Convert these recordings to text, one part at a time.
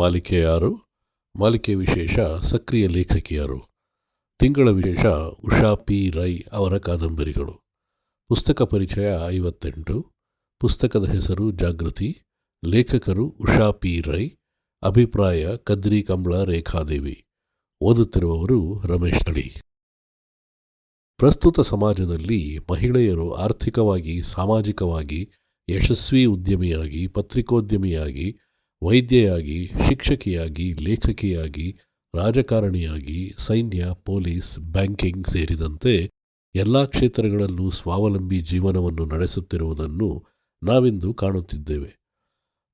ಮಾಲಿಕೆ ಯಾರು? ಮಾಲಿಕೆ ವಿಶೇಷ ಸಕ್ರಿಯ ಲೇಖಕಿಯರು. ತಿಂಗಳ ವಿಶೇಷ ಉಷಾ ಪಿ ರೈ ಅವರ ಕಾದಂಬರಿಗಳು. ಪುಸ್ತಕ ಪರಿಚಯ 58. ಪುಸ್ತಕದ ಹೆಸರು ಜಾಗೃತಿ. ಲೇಖಕರು ಉಷಾ ಪಿ ರೈ. ಅಭಿಪ್ರಾಯ ಕದ್ರಿ ಕಮಲಾ ರೇಖಾದೇವಿ. ಓದುತ್ತಿರುವವರು ರಮೇಶ್ ತಳಿ. ಪ್ರಸ್ತುತ ಸಮಾಜದಲ್ಲಿ ಮಹಿಳೆಯರು ಆರ್ಥಿಕವಾಗಿ, ಸಾಮಾಜಿಕವಾಗಿ ಯಶಸ್ವಿ ಉದ್ಯಮಿಯಾಗಿ, ಪತ್ರಿಕೋದ್ಯಮಿಯಾಗಿ, ವೈದ್ಯೆಯಾಗಿ, ಶಿಕ್ಷಕಿಯಾಗಿ, ಲೇಖಕಿಯಾಗಿ, ರಾಜಕಾರಣಿಯಾಗಿ, ಸೈನ್ಯ, ಪೊಲೀಸ್, ಬ್ಯಾಂಕಿಂಗ್ ಸೇರಿದಂತೆ ಎಲ್ಲ ಕ್ಷೇತ್ರಗಳಲ್ಲೂ ಸ್ವಾವಲಂಬಿ ಜೀವನವನ್ನು ನಡೆಸುತ್ತಿರುವುದನ್ನು ನಾವಿಂದು ಕಾಣುತ್ತಿದ್ದೇವೆ.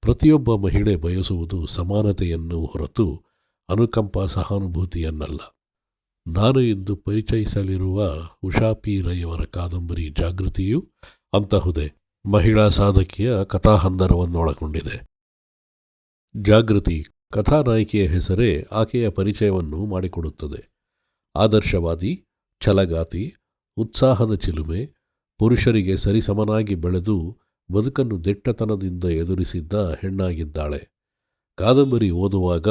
ಪ್ರತಿಯೊಬ್ಬ ಮಹಿಳೆ ಬಯಸುವುದು ಸಮಾನತೆಯನ್ನು ಹೊರತು ಅನುಕಂಪ, ಸಹಾನುಭೂತಿಯನ್ನಲ್ಲ. ನಾನು ಇಂದು ಪರಿಚಯಿಸಲಿರುವ ಉಷಾ ಪಿ ರೈಯವರ ಕಾದಂಬರಿ ಜಾಗೃತಿಯು ಅಂತಹುದೇ. ಮಹಿಳಾ ಸಾಧಕಿಯ ಕಥಾಹಂದರವನ್ನೊಳಗೊಂಡಿದೆ. ಜಾಗೃತಿ ಕಥಾನಾಯಕಿಯ ಹೆಸರೇ ಆಕೆಯ ಪರಿಚಯವನ್ನು ಮಾಡಿಕೊಡುತ್ತದೆ. ಆದರ್ಶವಾದಿ, ಛಲಗಾತಿ, ಉತ್ಸಾಹದ ಚಿಲುಮೆ, ಪುರುಷರಿಗೆ ಸರಿಸಮನಾಗಿ ಬೆಳೆದು ಬದುಕನ್ನು ದಿಟ್ಟತನದಿಂದ ಎದುರಿಸಿದ್ದ ಹೆಣ್ಣಾಗಿದ್ದಾಳೆ. ಕಾದಂಬರಿ ಓದುವಾಗ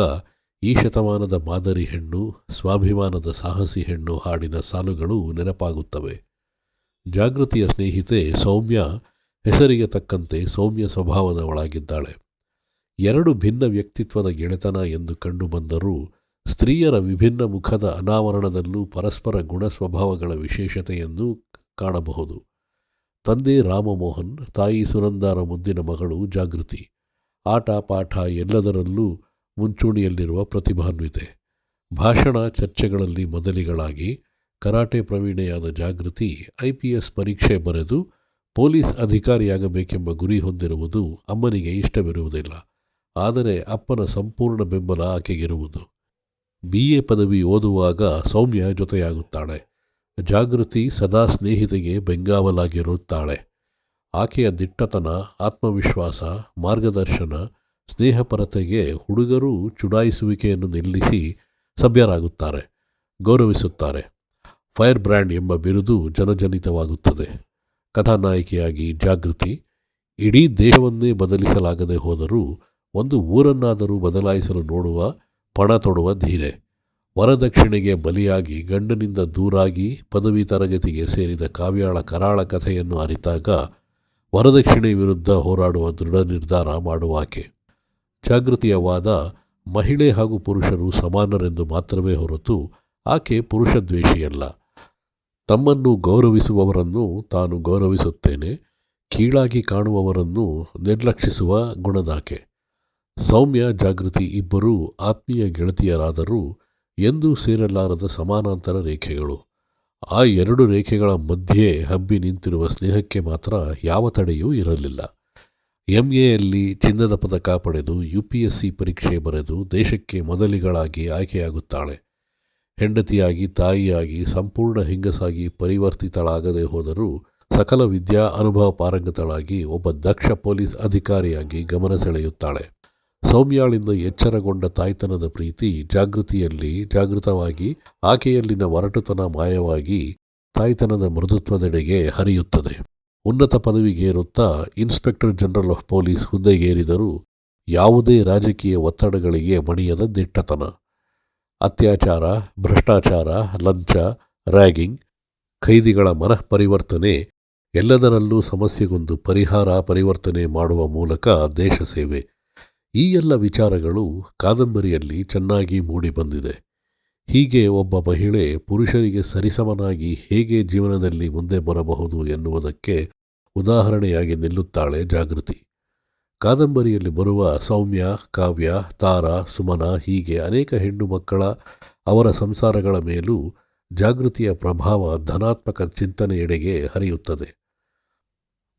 ಈ ಶತಮಾನದ ಮಾದರಿ ಹೆಣ್ಣು, ಸ್ವಾಭಿಮಾನದ ಸಾಹಸಿ ಹೆಣ್ಣು ಹಾಡಿನ ಸಾಲುಗಳು ನೆನಪಾಗುತ್ತವೆ. ಜಾಗೃತಿಯ ಸ್ನೇಹಿತೆ ಸೌಮ್ಯ ಹೆಸರಿಗೆ ತಕ್ಕಂತೆ ಸೌಮ್ಯ ಸ್ವಭಾವದವಳಾಗಿದ್ದಾಳೆ. ಎರಡು ಭಿನ್ನ ವ್ಯಕ್ತಿತ್ವದ ಗೆಳೆತನ ಎಂದು ಕಂಡುಬಂದರೂ ಸ್ತ್ರೀಯರ ವಿಭಿನ್ನ ಮುಖದ ಅನಾವರಣದಲ್ಲೂ ಪರಸ್ಪರ ಗುಣ ಸ್ವಭಾವಗಳ ವಿಶೇಷತೆಯನ್ನು ಕಾಣಬಹುದು. ತಂದೆ ರಾಮಮೋಹನ್, ತಾಯಿ ಸುನಂದಾರ ಮುದ್ದಿನ ಮಗಳು ಜಾಗೃತಿ. ಆಟ ಪಾಠ ಎಲ್ಲದರಲ್ಲೂ ಮುಂಚೂಣಿಯಲ್ಲಿರುವ ಪ್ರತಿಭಾನ್ವಿತೆ. ಭಾಷಣ ಚರ್ಚೆಗಳಲ್ಲಿ ಮೊದಲಿಗಳಾಗಿ ಕರಾಟೆ ಪ್ರವೀಣೆಯಾದ ಜಾಗೃತಿ IPS ಪರೀಕ್ಷೆ ಬರೆದು ಪೊಲೀಸ್ ಅಧಿಕಾರಿಯಾಗಬೇಕೆಂಬ ಗುರಿ ಹೊಂದಿರುವುದು ಅಮ್ಮನಿಗೆ ಇಷ್ಟವಿರುವುದಿಲ್ಲ. ಆದರೆ ಅಪ್ಪನ ಸಂಪೂರ್ಣ ಬೆಂಬಲ ಆಕೆಗಿರುವುದು. BA ಪದವಿ ಓದುವಾಗ ಸೌಮ್ಯ ಜೊತೆಯಾಗುತ್ತಾಳೆ. ಜಾಗೃತಿ ಸದಾ ಸ್ನೇಹಿತೆಗೆ ಬೆಂಗಾವಲಾಗಿರುತ್ತಾಳೆ. ಆಕೆಯ ದಿಟ್ಟತನ, ಆತ್ಮವಿಶ್ವಾಸ, ಮಾರ್ಗದರ್ಶನ, ಸ್ನೇಹಪರತೆಗೆ ಹುಡುಗರು ಚುಡಾಯಿಸುವಿಕೆಯನ್ನು ನಿಲ್ಲಿಸಿ ಸಭ್ಯರಾಗುತ್ತಾರೆ, ಗೌರವಿಸುತ್ತಾರೆ. ಫೈರ್ ಬ್ರ್ಯಾಂಡ್ ಎಂಬ ಬಿರುದು ಜನಜನಿತವಾಗುತ್ತದೆ. ಕಥಾನಾಯಕಿಯಾಗಿ ಜಾಗೃತಿ ಇಡೀ ದೇಶವನ್ನೇ ಬದಲಿಸಲಾಗದೆ ಹೋದರೂ ಒಂದು ಊರನ್ನಾದರೂ ಬದಲಾಯಿಸಲು ನೋಡುವ, ಪಣ ತೊಡುವ ಧೀರೆ. ವರದಕ್ಷಿಣೆಗೆ ಬಲಿಯಾಗಿ ಗಂಡನಿಂದ ದೂರಾಗಿ ಪದವಿ ತರಗತಿಗೆ ಸೇರಿದ ಕಾವ್ಯಾಳ ಕರಾಳ ಕಥೆಯನ್ನು ಅರಿತಾಗ ವರದಕ್ಷಿಣೆ ವಿರುದ್ಧ ಹೋರಾಡುವ ದೃಢ ನಿರ್ಧಾರ ಮಾಡುವಾಕೆ. ಜಾಗೃತಿಯ ವಾದ ಮಹಿಳೆ ಹಾಗೂ ಪುರುಷರು ಸಮಾನರೆಂದು ಮಾತ್ರವೇ ಹೊರತು ಆಕೆ ಪುರುಷದ್ವೇಷಿಯಲ್ಲ. ತಮ್ಮನ್ನು ಗೌರವಿಸುವವರನ್ನು ತಾನು ಗೌರವಿಸುತ್ತೇನೆ, ಕೀಳಾಗಿ ಕಾಣುವವರನ್ನು ನಿರ್ಲಕ್ಷಿಸುವ ಗುಣದಾಕೆ. ಸೌಮ್ಯ, ಜಾಗೃತಿ ಇಬ್ಬರೂ ಆತ್ಮೀಯ ಗೆಳತಿಯರಾದರೂ ಎಂದೂ ಸೇರಲಾರದ ಸಮಾನಾಂತರ ರೇಖೆಗಳು. ಆ ಎರಡು ರೇಖೆಗಳ ಮಧ್ಯೆ ಹಬ್ಬಿ ನಿಂತಿರುವ ಸ್ನೇಹಕ್ಕೆ ಮಾತ್ರ ಯಾವ ತಡೆಯೂ ಇರಲಿಲ್ಲ. MAಯಲ್ಲಿ ಚಿನ್ನದ ಪದಕ ಪಡೆದು UPSC ಪರೀಕ್ಷೆ ಬರೆದು ದೇಶಕ್ಕೆ ಮೊದಲಿಗಳಾಗಿ ಆಯ್ಕೆಯಾಗುತ್ತಾಳೆ. ಹೆಂಡತಿಯಾಗಿ, ತಾಯಿಯಾಗಿ, ಸಂಪೂರ್ಣ ಹೆಂಗಸಾಗಿ ಪರಿವರ್ತಿತಳಾಗದೆ ಹೋದರೂ ಸಕಲ ವಿದ್ಯಾ ಅನುಭವ ಪಾರಂಗತಳಾಗಿ ಒಬ್ಬ ದಕ್ಷ ಪೊಲೀಸ್ ಅಧಿಕಾರಿಯಾಗಿ ಗಮನ ಸೆಳೆಯುತ್ತಾಳೆ. ಸೌಮ್ಯಾಳಿಂದ ಎಚ್ಚರಗೊಂಡ ತಾಯ್ತನದ ಪ್ರೀತಿ ಜಾಗೃತಿಯಲ್ಲಿ ಜಾಗೃತವಾಗಿ, ಆಕೆಯಲ್ಲಿನ ಒರಟುತನ ಮಾಯವಾಗಿ ತಾಯ್ತನದ ಮೃದುತ್ವದೆಡೆಗೆ ಹರಿಯುತ್ತದೆ. ಉನ್ನತ ಪದವಿಗೇರುತ್ತಾ ಇನ್ಸ್ಪೆಕ್ಟರ್ ಜನರಲ್ ಆಫ್ ಪೊಲೀಸ್ ಹುದ್ದೆಗೇರಿದರೂ ಯಾವುದೇ ರಾಜಕೀಯ ಒತ್ತಡಗಳಿಗೆ ಮಣಿಯದ ದಿಟ್ಟತನ. ಅತ್ಯಾಚಾರ, ಭ್ರಷ್ಟಾಚಾರ, ಲಂಚ, ರ್ಯಾಗಿಂಗ್, ಖೈದಿಗಳ ಮನಃಪರಿವರ್ತನೆ ಎಲ್ಲದರಲ್ಲೂ ಸಮಸ್ಯೆಗೊಂದು ಪರಿವರ್ತನೆ ಮಾಡುವ ಮೂಲಕ ದೇಶ ಸೇವೆ. ಈ ಎಲ್ಲ ವಿಚಾರಗಳು ಕಾದಂಬರಿಯಲ್ಲಿ ಚೆನ್ನಾಗಿ ಮೂಡಿಬಂದಿದೆ. ಹೀಗೆ ಒಬ್ಬ ಮಹಿಳೆ ಪುರುಷರಿಗೆ ಸರಿಸಮನಾಗಿ ಹೇಗೆ ಜೀವನದಲ್ಲಿ ಮುಂದೆ ಬರಬಹುದು ಎನ್ನುವುದಕ್ಕೆ ಉದಾಹರಣೆಯಾಗಿ ನಿಲ್ಲುತ್ತಾಳೆ ಜಾಗೃತಿ. ಕಾದಂಬರಿಯಲ್ಲಿ ಬರುವ ಸೌಮ್ಯ, ಕಾವ್ಯ, ತಾರಾ, ಸುಮನ ಹೀಗೆ ಅನೇಕ ಹೆಣ್ಣು ಮಕ್ಕಳ, ಅವರ ಸಂಸಾರಗಳ ಮೇಲೂ ಜಾಗೃತಿಯ ಪ್ರಭಾವ ಧನಾತ್ಮಕ ಚಿಂತನೆಯೆಡೆಗೆ ಹರಿಯುತ್ತದೆ.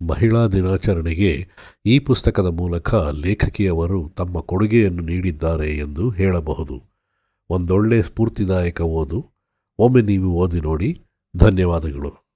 ಮಹಿಳಾ ದಿನಾಚರಣೆಗೆ ಈ ಪುಸ್ತಕದ ಮೂಲಕ ಲೇಖಕಿಯವರು ತಮ್ಮ ಕೊಡುಗೆಯನ್ನು ನೀಡಿದ್ದಾರೆ ಎಂದು ಹೇಳಬಹುದು. ಒಂದೊಳ್ಳೆ ಸ್ಫೂರ್ತಿದಾಯಕ ಓದು. ಒಮ್ಮೆ ನೀವು ಓದಿ ನೋಡಿ. ಧನ್ಯವಾದಗಳು.